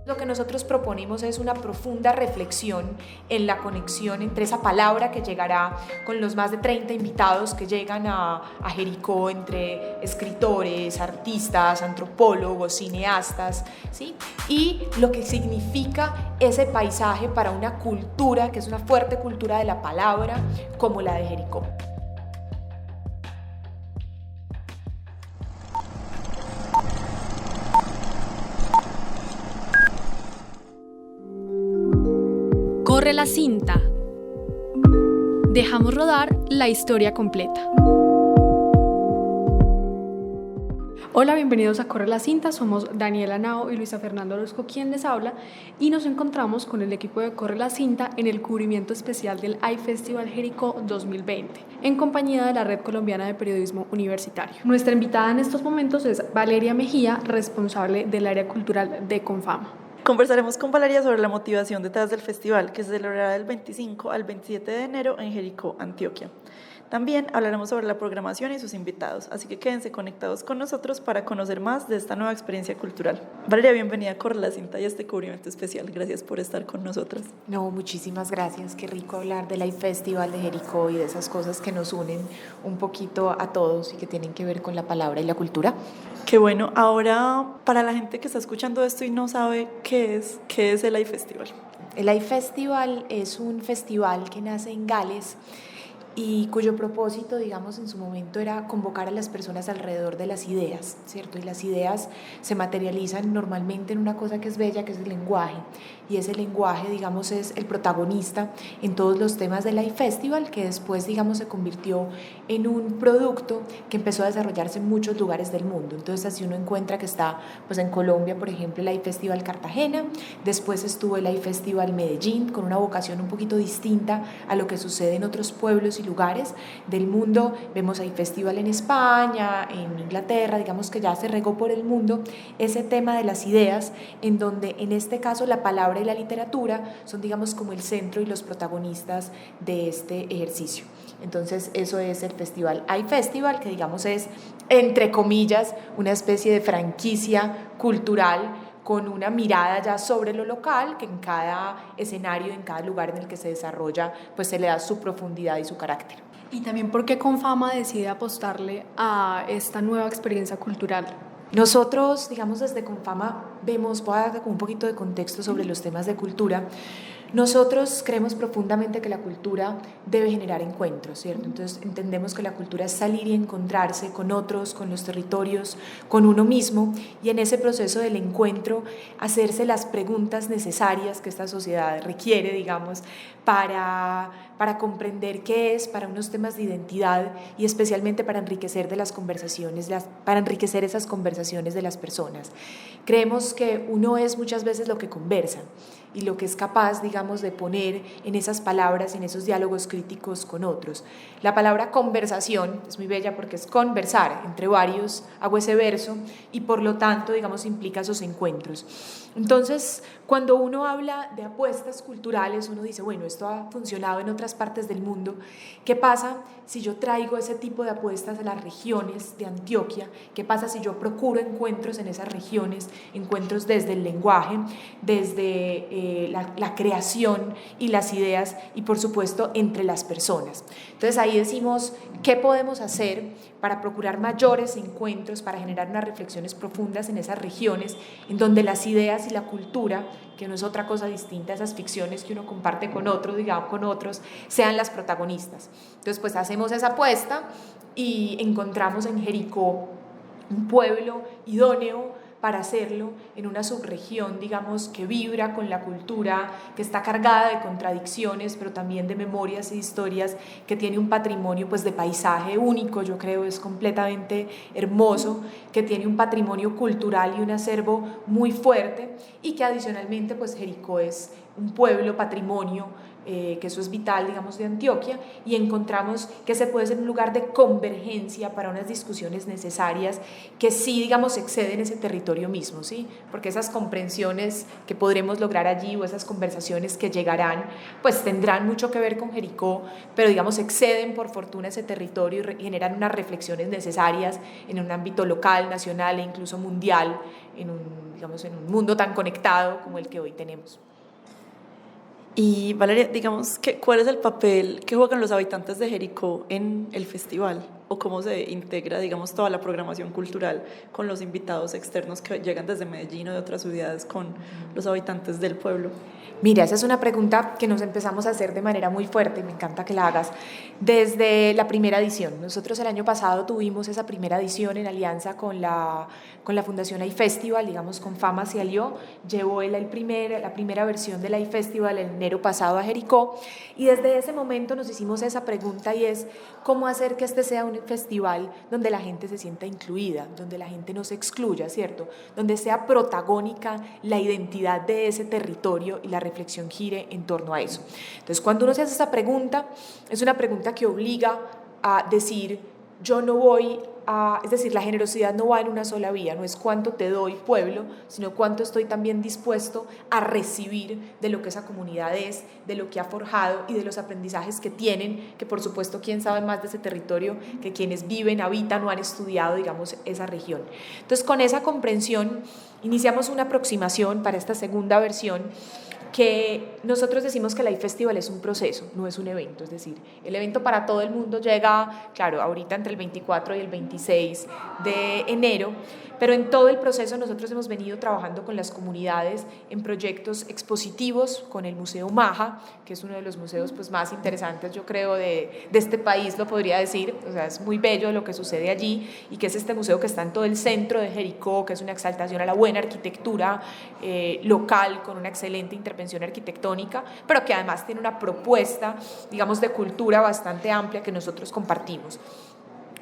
Lo que nosotros proponemos es una profunda reflexión en la conexión entre esa palabra que llegará con los más de 30 invitados que llegan a Jericó, entre escritores, artistas, antropólogos, cineastas, ¿sí? Y lo que significa ese paisaje para una cultura que es una fuerte cultura de la palabra como la de Jericó. Corre la cinta. Dejamos rodar la historia completa. Hola, bienvenidos a Corre la cinta. Somos Daniela Nao y Luisa Fernanda Orozco quien les habla y nos encontramos con el equipo de Corre la cinta en el cubrimiento especial del iFestival Jericó 2020 en compañía de la Red Colombiana de Periodismo Universitario. Nuestra invitada en estos momentos es Valeria Mejía, responsable del área cultural de Confama. Conversaremos con Valeria sobre la motivación detrás del festival, que se celebrará del 25 al 27 de enero en Jericó, Antioquia. También hablaremos sobre la programación y sus invitados, así que quédense conectados con nosotros para conocer más de esta nueva experiencia cultural. Valeria, bienvenida a Corre la Cinta y a este cubrimiento especial. Gracias por estar con nosotras. No, muchísimas gracias. Qué rico hablar del iFestival de Jericó y de esas cosas que nos unen un poquito a todos y que tienen que ver con la palabra y la cultura. Qué bueno. Ahora, para la gente que está escuchando esto y no sabe qué es el iFestival. El iFestival es un festival que nace en Gales y cuyo propósito, digamos, en su momento era convocar a las personas alrededor de las ideas, ¿cierto? Y las ideas se materializan normalmente en una cosa que es bella, que es el lenguaje, y ese lenguaje, digamos, es el protagonista en todos los temas del iFestival, que después, digamos, se convirtió en un producto que empezó a desarrollarse en muchos lugares del mundo. Entonces, así uno encuentra que está, pues en Colombia, por ejemplo, el iFestival Cartagena, después estuvo el iFestival Medellín, con una vocación un poquito distinta a lo que sucede en otros pueblos y lugares del mundo. Vemos iFestival en España, en Inglaterra, digamos que ya se regó por el mundo ese tema de las ideas, en donde en este caso la palabra y la literatura son, digamos, como el centro y los protagonistas de este ejercicio. Entonces eso es el festival iFestival, que digamos es, entre comillas, una especie de franquicia cultural con una mirada ya sobre lo local, que en cada escenario, en cada lugar en el que se desarrolla, pues se le da su profundidad y su carácter. Y también por qué Confama decide apostarle a esta nueva experiencia cultural. Nosotros, digamos, desde Confama vemos, voy a dar un poquito de contexto sobre los temas de cultura. Nosotros creemos profundamente que la cultura debe generar encuentros, ¿cierto? Entonces entendemos que la cultura es salir y encontrarse con otros, con los territorios, con uno mismo, y en ese proceso del encuentro hacerse las preguntas necesarias que esta sociedad requiere, digamos, para comprender qué es, para unos temas de identidad y especialmente para enriquecer de las conversaciones, para enriquecer esas conversaciones de las personas. Creemos que uno es muchas veces lo que conversa y lo que es capaz, digamos, de poner en esas palabras, en esos diálogos críticos con otros. La palabra conversación es muy bella porque es conversar entre varios, hago ese verso, y por lo tanto, digamos, implica esos encuentros. Entonces, cuando uno habla de apuestas culturales, uno dice, bueno, esto ha funcionado en otras partes del mundo. ¿Qué pasa si yo traigo ese tipo de apuestas a las regiones de Antioquia? ¿Qué pasa si yo procuro encuentros en esas regiones, encuentros desde el lenguaje, desde la creación y las ideas y, por supuesto, entre las personas? Entonces ahí decimos, ¿qué podemos hacer para procurar mayores encuentros, para generar unas reflexiones profundas en esas regiones en donde las ideas y la cultura, que no es otra cosa distinta a esas ficciones que uno comparte con otros, digamos, con otros, sean las protagonistas? Entonces, pues hacemos esa apuesta y encontramos en Jericó un pueblo idóneo para hacerlo, en una subregión, digamos, que vibra con la cultura, que está cargada de contradicciones, pero también de memorias e historias, que tiene un patrimonio, pues, de paisaje único, yo creo, es completamente hermoso, que tiene un patrimonio cultural y un acervo muy fuerte, y que adicionalmente, pues, Jericó es un pueblo patrimonio, que eso es vital, digamos, de Antioquia, y encontramos que se puede ser un lugar de convergencia para unas discusiones necesarias que sí, digamos, exceden ese territorio mismo, ¿sí? Porque esas comprensiones que podremos lograr allí o esas conversaciones que llegarán, pues tendrán mucho que ver con Jericó, pero, digamos, exceden por fortuna ese territorio y generan unas reflexiones necesarias en un ámbito local, nacional e incluso mundial, digamos, en un mundo tan conectado como el que hoy tenemos. Y Valeria, digamos, ¿cuál es el papel que juegan los habitantes de Jericó en el festival? ¿O cómo se integra, digamos, toda la programación cultural con los invitados externos que llegan desde Medellín o de otras ciudades con los habitantes del pueblo? Mira, esa es una pregunta que nos empezamos a hacer de manera muy fuerte y me encanta que la hagas. Desde la primera edición, nosotros el año pasado tuvimos esa primera edición en alianza con la Fundación iFestival, digamos, con Fama se alió, llevó la primera versión del iFestival en enero pasado a Jericó, y desde ese momento nos hicimos esa pregunta, y es cómo hacer que este sea un festival donde la gente se sienta incluida, donde la gente no se excluya, ¿cierto? Donde sea protagónica la identidad de ese territorio y la reflexión gire en torno a eso. Entonces, cuando uno se hace esa pregunta, es una pregunta que obliga a decir, yo no voy a, es decir, la generosidad no va en una sola vía, no es cuánto te doy, pueblo, sino cuánto estoy también dispuesto a recibir de lo que esa comunidad es, de lo que ha forjado y de los aprendizajes que tienen, que por supuesto quién sabe más de ese territorio que quienes viven, habitan o han estudiado, digamos, esa región. Entonces, con esa comprensión iniciamos una aproximación para esta segunda versión, que nosotros decimos que el iFestival es un proceso, no es un evento, es decir, el evento para todo el mundo llega, claro, ahorita entre el 24 y el 26 de enero, pero en todo el proceso nosotros hemos venido trabajando con las comunidades en proyectos expositivos con el Museo Maja, que es uno de los museos pues, más interesantes, yo creo, de este país, lo podría decir, o sea, es muy bello lo que sucede allí, y que es este museo que está en todo el centro de Jericó, que es una exaltación a la buena arquitectura local, con una excelente intervención arquitectónica, pero que además tiene una propuesta, digamos, de cultura bastante amplia que nosotros compartimos.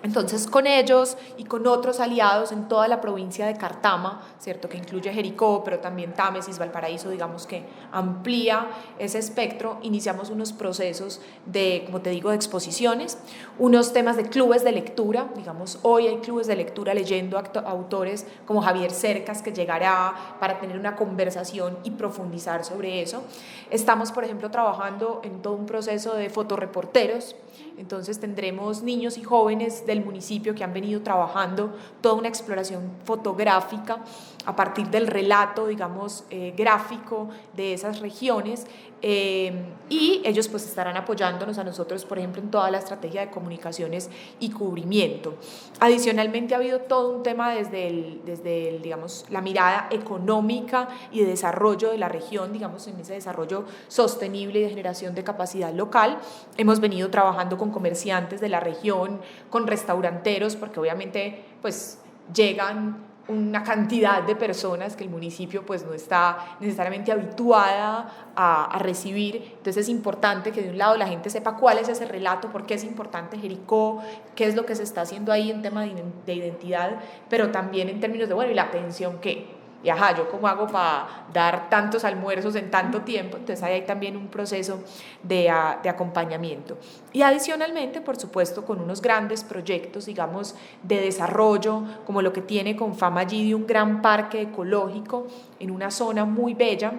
Entonces, con ellos y con otros aliados en toda la provincia de Cartama, ¿cierto?, que incluye Jericó, pero también Támesis, Valparaíso, digamos que amplía ese espectro, iniciamos unos procesos de, como te digo, de exposiciones, unos temas de clubes de lectura, digamos, hoy hay clubes de lectura leyendo autores como Javier Cercas, que llegará para tener una conversación y profundizar sobre eso. Estamos, por ejemplo, trabajando en todo un proceso de fotoreporteros. Entonces tendremos niños y jóvenes del municipio que han venido trabajando toda una exploración fotográfica a partir del relato, digamos, gráfico de esas regiones, y ellos pues estarán apoyándonos a nosotros, por ejemplo, en toda la estrategia de comunicaciones y cubrimiento. Adicionalmente ha habido todo un tema desde digamos, la mirada económica y de desarrollo de la región, digamos, en ese desarrollo sostenible y de generación de capacidad local. Hemos venido trabajando con comerciantes de la región, con restauranteros, porque obviamente pues llegan una cantidad de personas que el municipio pues no está necesariamente habituada a recibir. Entonces es importante que de un lado la gente sepa cuál es ese relato, por qué es importante Jericó, qué es lo que se está haciendo ahí en tema de identidad, pero también en términos de, bueno, ¿y la atención qué? Y ajá, ¿yo cómo hago para dar tantos almuerzos en tanto tiempo? Entonces ahí hay también un proceso de acompañamiento. Y adicionalmente, por supuesto, con unos grandes proyectos, digamos, de desarrollo, como lo que tiene con Fama allí de un gran parque ecológico en una zona muy bella,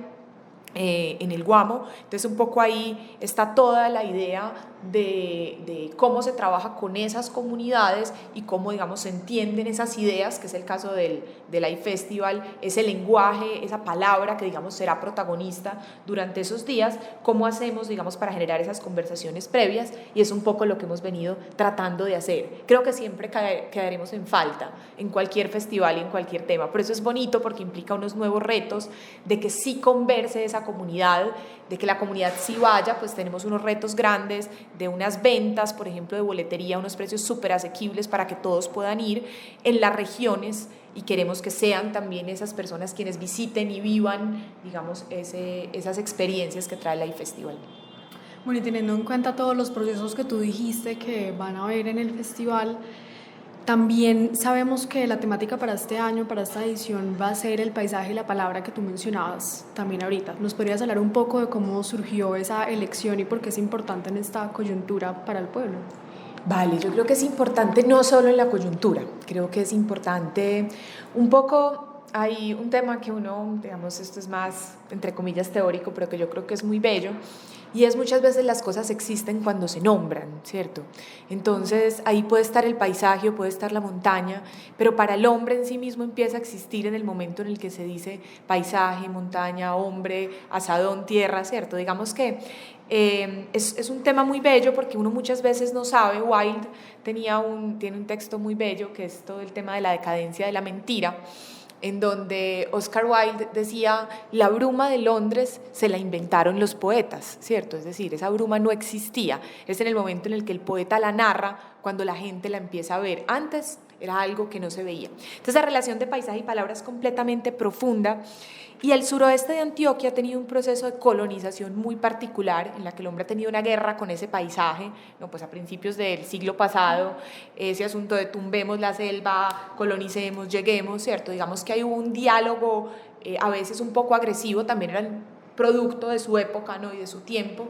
en el Guamo. Entonces un poco ahí está toda la idea de cómo se trabaja con esas comunidades y cómo, digamos, se entienden esas ideas, que es el caso del iFestival, ese lenguaje, esa palabra que, digamos, será protagonista durante esos días, cómo hacemos, digamos, para generar esas conversaciones previas, y es un poco lo que hemos venido tratando de hacer. Creo que siempre quedaremos en falta en cualquier festival y en cualquier tema, pero eso es bonito porque implica unos nuevos retos de que sí converse esa comunidad, de que la comunidad sí vaya. Pues tenemos unos retos grandes de unas ventas, por ejemplo, de boletería, unos precios súper asequibles para que todos puedan ir en las regiones, y queremos que sean también esas personas quienes visiten y vivan, digamos, esas experiencias que trae el iFestival. Bueno, y teniendo en cuenta todos los procesos que tú dijiste que van a haber en el festival, también sabemos que la temática para este año, para esta edición, va a ser el paisaje y la palabra que tú mencionabas también ahorita. ¿Nos podrías hablar un poco de cómo surgió esa elección y por qué es importante en esta coyuntura para el pueblo? Vale, yo creo que es importante no solo en la coyuntura, creo que es importante un poco hay un tema que uno, digamos, esto es más, entre comillas, teórico, pero que yo creo que es muy bello, y es muchas veces las cosas existen cuando se nombran, ¿cierto? Entonces ahí puede estar el paisaje o puede estar la montaña, pero para el hombre en sí mismo empieza a existir en el momento en el que se dice paisaje, montaña, hombre, asadón, tierra, ¿cierto? Digamos que es un tema muy bello porque uno muchas veces no sabe. Wilde tiene un texto muy bello que es todo el tema de la decadencia de la mentira, en donde Oscar Wilde decía: la bruma de Londres se la inventaron los poetas, ¿cierto? Es decir, esa bruma no existía, es en el momento en el que el poeta la narra cuando la gente la empieza a ver. Antes era algo que no se veía. Entonces la relación de paisaje y palabra es completamente profunda, y el suroeste de Antioquia ha tenido un proceso de colonización muy particular, en la que el hombre ha tenido una guerra con ese paisaje, ¿no? Pues a principios del siglo pasado, ese asunto de tumbemos la selva, colonicemos, lleguemos, ¿cierto? Digamos que hay un diálogo a veces un poco agresivo, también era el producto de su época, ¿no? Y de su tiempo.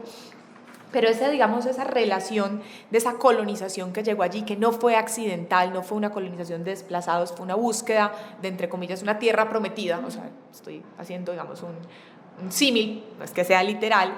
Pero digamos, esa relación de esa colonización que llegó allí, que no fue accidental, no fue una colonización de desplazados, fue una búsqueda de, entre comillas, una tierra prometida. O sea, estoy haciendo, digamos, un símil, no es que sea literal.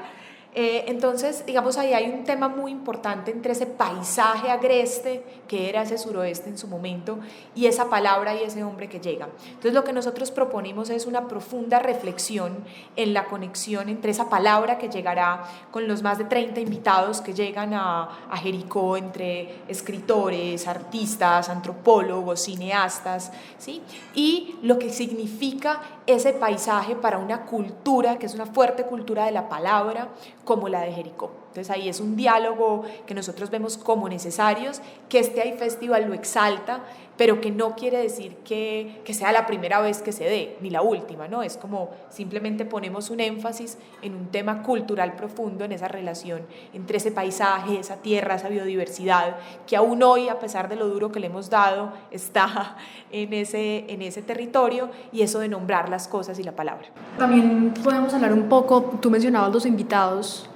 Entonces, digamos, ahí hay un tema muy importante entre ese paisaje agreste que era ese suroeste en su momento y esa palabra y ese hombre que llega. Entonces, lo que nosotros proponemos es una profunda reflexión en la conexión entre esa palabra que llegará con los más de 30 invitados que llegan a Jericó, entre escritores, artistas, antropólogos, cineastas, ¿sí? Y lo que significa ese paisaje para una cultura que es una fuerte cultura de la palabra, como la de Jericó. Entonces ahí es un diálogo que nosotros vemos como necesarios, que este iFestival lo exalta, pero que no quiere decir que sea la primera vez que se dé, ni la última, ¿no? Es como simplemente ponemos un énfasis en un tema cultural profundo, en esa relación entre ese paisaje, esa tierra, esa biodiversidad, que aún hoy, a pesar de lo duro que le hemos dado, está en ese territorio, y eso de nombrar las cosas y la palabra. También podemos hablar un poco, tú mencionabas los invitados.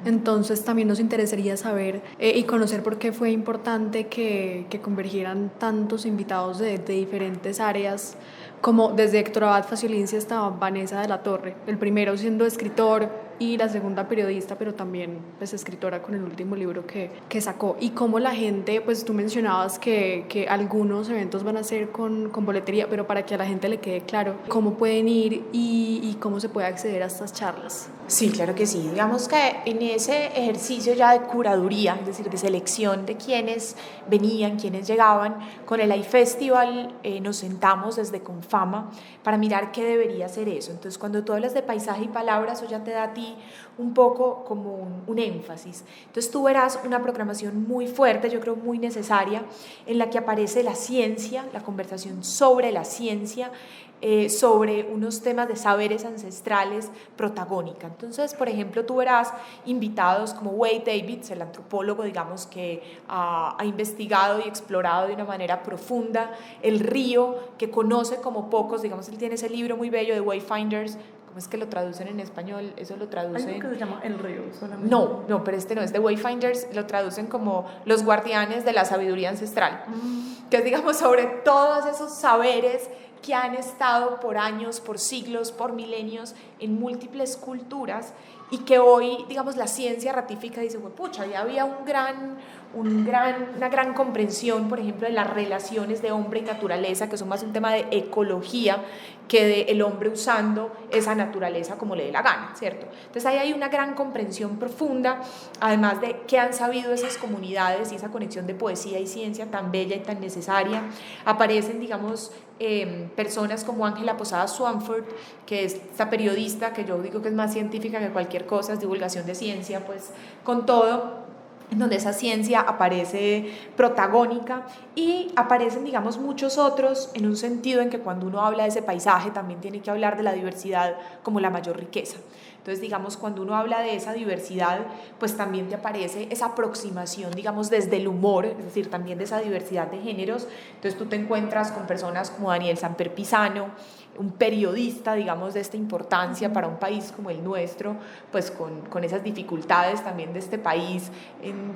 Entonces también nos interesaría saber y conocer por qué fue importante que convergieran tantos invitados de diferentes áreas, como desde Héctor Abad Faciolince hasta Vanessa de la Torre, el primero siendo escritor y la segunda periodista, pero también pues escritora con el último libro que sacó. Y cómo la gente, pues tú mencionabas que algunos eventos van a ser con boletería, pero para que a la gente le quede claro cómo pueden ir y cómo se puede acceder a estas charlas. Sí, claro que sí. Digamos que en ese ejercicio ya de curaduría, es decir, de selección de quienes venían, quienes llegaban, con el iFestival nos sentamos desde Confama para mirar qué debería ser eso. Entonces, cuando tú hablas de paisaje y palabras, eso ya te da a ti un poco como un énfasis. Entonces, tú verás una programación muy fuerte, yo creo muy necesaria, en la que aparece la ciencia, la conversación sobre la ciencia, sobre unos temas de saberes ancestrales protagónica. Entonces, por ejemplo, tú verás invitados como Wade Davids, el antropólogo, digamos, que ha investigado y explorado de una manera profunda el río, que conoce como pocos. Digamos, él tiene ese libro muy bello de Wayfinders. ¿Cómo es que lo traducen en español? Eso lo traducen... Hay algo que se llama El Río solamente. No, pero este no, es de Wayfinders, lo traducen como los guardianes de la sabiduría ancestral, que es, digamos, sobre todos esos saberes que han estado por años, por siglos, por milenios en múltiples culturas, y que hoy, digamos, la ciencia ratifica y dice, bueno, pucha, ya había una gran comprensión, por ejemplo, de las relaciones de hombre y naturaleza, que son más un tema de ecología que de el hombre usando esa naturaleza como le dé la gana, ¿cierto? Entonces ahí hay una gran comprensión profunda, además de qué han sabido esas comunidades y esa conexión de poesía y ciencia tan bella y tan necesaria. Aparecen, digamos, personas como Ángela Posada Swanford, que es esta periodista que yo digo que es más científica que cualquier cosa, es divulgación de ciencia, pues con todo, en donde esa ciencia aparece protagónica, y aparecen, digamos, muchos otros, en un sentido en que cuando uno habla de ese paisaje también tiene que hablar de la diversidad como la mayor riqueza. Entonces, digamos, cuando uno habla de esa diversidad, pues también te aparece esa aproximación, digamos, desde el humor, es decir, también de esa diversidad de géneros. Entonces tú te encuentras con personas como Daniel Samper Pisano, un periodista, digamos, de esta importancia para un país como el nuestro, pues con esas dificultades también de este país,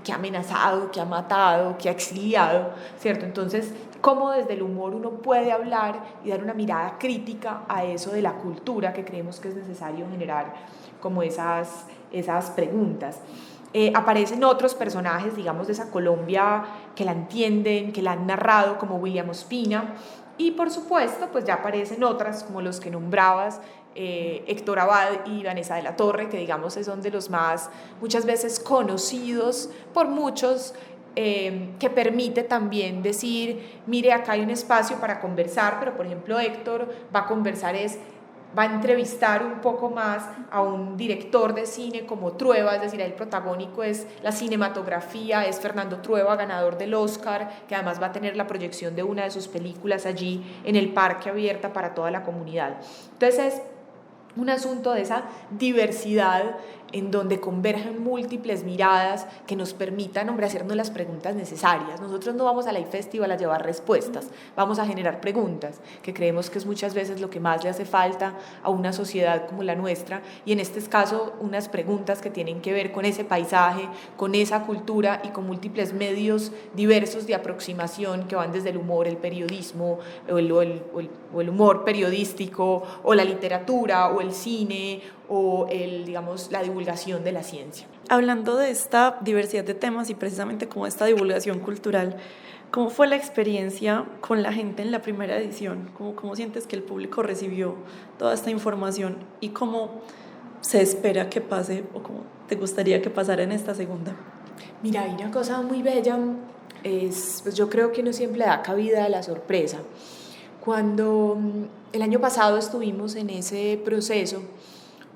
que ha amenazado, que ha matado, que ha exiliado, ¿cierto? Entonces, cómo desde el humor uno puede hablar y dar una mirada crítica a eso de la cultura que creemos que es necesario generar, como esas preguntas. Aparecen otros personajes, digamos, de esa Colombia que la entienden, que la han narrado, como William Ospina, y por supuesto, pues ya aparecen otras, como los que nombrabas, Héctor Abad y Vanessa de la Torre, que digamos son de los más, muchas veces conocidos por muchos, que permite también decir, mire, acá hay un espacio para conversar, pero por ejemplo Héctor va a conversar va a entrevistar un poco más a un director de cine como Trueba, es decir, el protagónico es la cinematografía, es Fernando Trueba, ganador del Oscar, que además va a tener la proyección de una de sus películas allí en el parque abierta para toda la comunidad. Entonces es un asunto de esa diversidad en donde convergen múltiples miradas que nos permitan, hombre, hacernos las preguntas necesarias. Nosotros no vamos al iFestival a llevar respuestas, vamos a generar preguntas, que creemos que es muchas veces lo que más le hace falta a una sociedad como la nuestra, y en este caso unas preguntas que tienen que ver con ese paisaje, con esa cultura y con múltiples medios diversos de aproximación que van desde el humor, el periodismo, o el humor periodístico, o la literatura, o el cine, o digamos, la divulgación de la ciencia. Hablando de esta diversidad de temas y precisamente como esta divulgación cultural, ¿cómo fue la experiencia con la gente en la primera edición? ¿Cómo sientes que el público recibió toda esta información y cómo se espera que pase o cómo te gustaría que pasara en esta segunda? Mira, hay una cosa muy bella, pues yo creo que no siempre da cabida a la sorpresa. Cuando el año pasado estuvimos en ese proceso,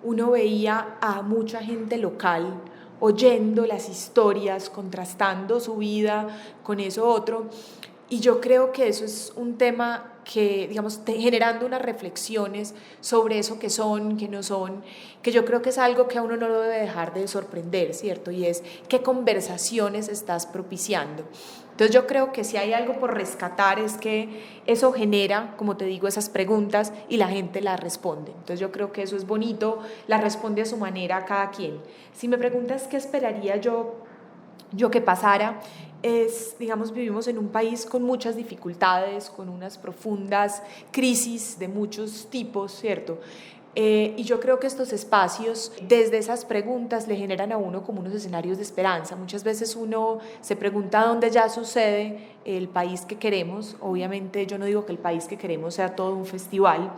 uno veía a mucha gente local oyendo las historias, contrastando su vida con eso otro, y yo creo que eso es un tema que, digamos, generando unas reflexiones sobre eso que son, que no son, que yo creo que es algo que a uno no lo debe dejar de sorprender, ¿cierto? Y es qué conversaciones estás propiciando. Entonces yo creo que si hay algo por rescatar es que eso genera, como te digo, esas preguntas y la gente las responde. Entonces yo creo que eso es bonito, las responde a su manera a cada quien. Si me preguntas qué esperaría yo que pasara, es, digamos, vivimos en un país con muchas dificultades, con unas profundas crisis de muchos tipos, ¿cierto? Y yo creo que estos espacios, desde esas preguntas, le generan a uno como unos escenarios de esperanza. Muchas veces uno se pregunta dónde ya sucede el país que queremos. Obviamente yo no digo que el país que queremos sea todo un festival,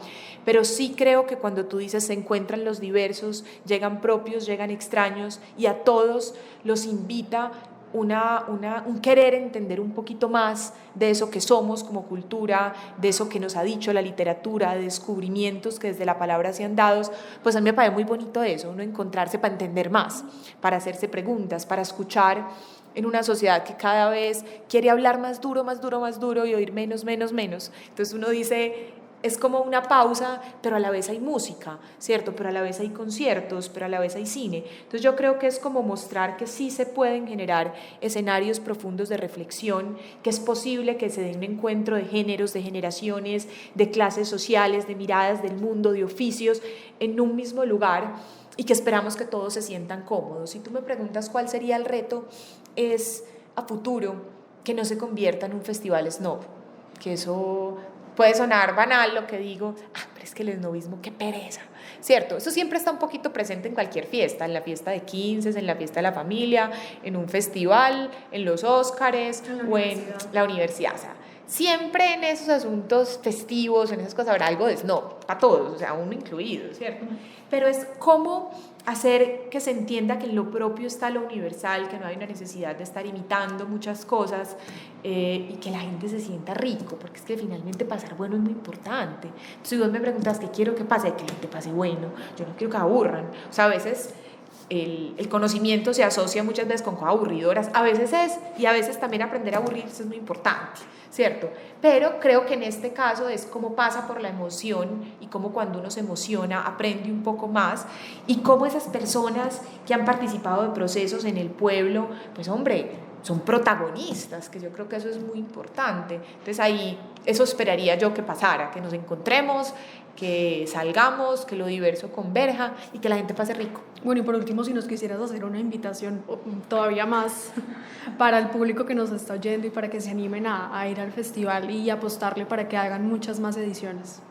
pero sí creo que cuando tú dices se encuentran los diversos, llegan propios, llegan extraños, y a todos los invita un querer entender un poquito más de eso que somos como cultura, de eso que nos ha dicho la literatura, de descubrimientos que desde la palabra se han dado, pues a mí me parece muy bonito eso, uno encontrarse para entender más, para hacerse preguntas, para escuchar en una sociedad que cada vez quiere hablar más duro, más duro, más duro y oír menos, menos, menos. Entonces uno dice, es como una pausa, pero a la vez hay música, ¿cierto? Pero a la vez hay conciertos, pero a la vez hay cine. Entonces yo creo que es como mostrar que sí se pueden generar escenarios profundos de reflexión, que es posible que se dé un encuentro de géneros, de generaciones, de clases sociales, de miradas del mundo, de oficios, en un mismo lugar, y que esperamos que todos se sientan cómodos. Si tú me preguntas cuál sería el reto, es a futuro que no se convierta en un festival snob, que eso puede sonar banal lo que digo, pero es que el esnobismo, qué pereza, ¿cierto? Eso siempre está un poquito presente en cualquier fiesta, en la fiesta de 15, en la fiesta de la familia, en un festival, en los Óscares o en la universidad. O sea, siempre en esos asuntos festivos, en esas cosas habrá algo de snob, para todos, o sea, uno incluido, ¿cierto? Pero es cómo hacer que se entienda que en lo propio está lo universal, que no hay una necesidad de estar imitando muchas cosas, y que la gente se sienta rico, porque es que finalmente pasar bueno es muy importante. Entonces, si vos me preguntas qué quiero que pase, que la gente pase bueno, yo no quiero que aburran. O sea, a veces el conocimiento se asocia muchas veces con cosas aburridoras, a veces es, y a veces también aprender a aburrirse es muy importante, ¿cierto? Pero creo que en este caso es cómo pasa por la emoción y cómo cuando uno se emociona aprende un poco más, y cómo esas personas que han participado de procesos en el pueblo, pues hombre, son protagonistas, que yo creo que eso es muy importante. Entonces ahí eso esperaría yo que pasara, que nos encontremos que salgamos, que lo diverso converja y que la gente pase rico. Bueno, y por último, si nos quisieras hacer una invitación todavía más para el público que nos está oyendo y para que se animen a ir al festival y apostarle para que hagan muchas más ediciones.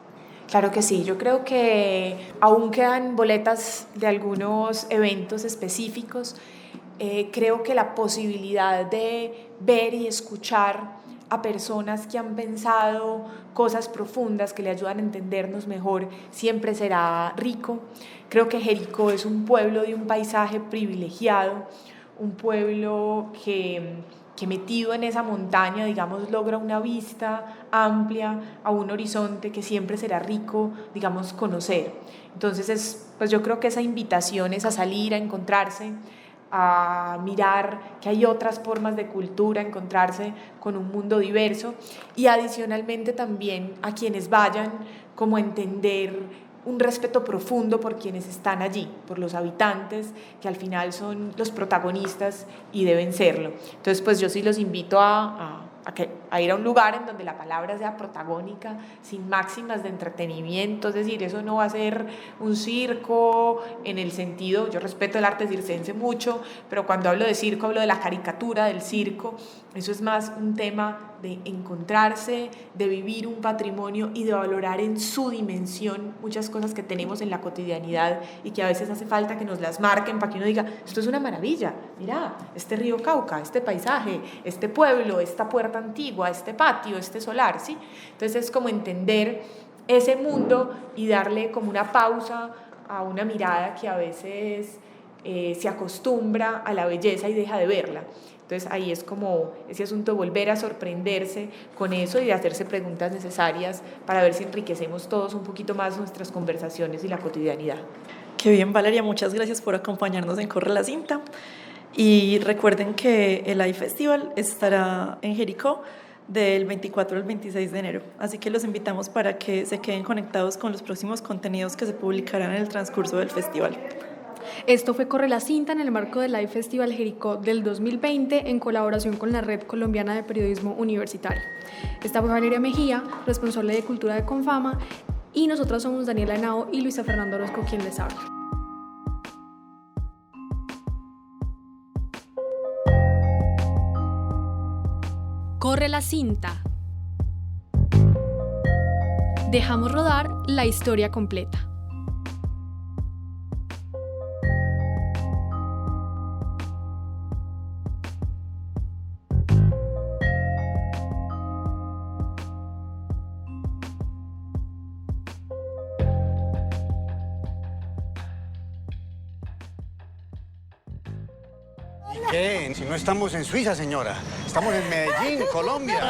Claro que sí, yo creo que aún quedan boletas de algunos eventos específicos. Creo que la posibilidad de ver y escuchar a personas que han pensado cosas profundas que le ayudan a entendernos mejor siempre será rico. Creo que Jericó es un pueblo de un paisaje privilegiado, un pueblo que metido en esa montaña, digamos, logra una vista amplia a un horizonte que siempre será rico, digamos, conocer. Entonces, pues yo creo que esa invitación es a salir, a encontrarse, a mirar que hay otras formas de cultura, a encontrarse con un mundo diverso y adicionalmente también a quienes vayan como a entender un respeto profundo por quienes están allí, por los habitantes, que al final son los protagonistas y deben serlo. Entonces, pues yo sí los invito a ir a un lugar en donde la palabra sea protagónica, sin máximas de entretenimiento, es decir, eso no va a ser un circo en el sentido, yo respeto el arte circense mucho, pero cuando hablo de circo hablo de la caricatura del circo, eso es más un tema de encontrarse, de vivir un patrimonio y de valorar en su dimensión muchas cosas que tenemos en la cotidianidad y que a veces hace falta que nos las marquen para que uno diga, esto es una maravilla, mira, este río Cauca, este paisaje, este pueblo, esta puerta antigua, este patio, este solar, ¿sí? Entonces es como entender ese mundo y darle como una pausa a una mirada que a veces se acostumbra a la belleza y deja de verla. Entonces ahí es como ese asunto de volver a sorprenderse con eso y de hacerse preguntas necesarias para ver si enriquecemos todos un poquito más nuestras conversaciones y la cotidianidad. Qué bien, Valeria, muchas gracias por acompañarnos en Corre la Cinta. Y recuerden que el iFestival estará en Jericó del 24 al 26 de enero. Así que los invitamos para que se queden conectados con los próximos contenidos que se publicarán en el transcurso del festival. Esto fue Corre la Cinta en el marco del Live Festival Jericó del 2020 en colaboración con la Red Colombiana de Periodismo Universitario. Esta fue Valeria Mejía, responsable de Cultura de Confama, y nosotras somos Daniela Nao y Luisa Fernando Orozco quien les habla. Corre la cinta. Dejamos rodar la historia completa. ¿Qué? Si no estamos en Suiza, señora. Estamos en Medellín, Colombia.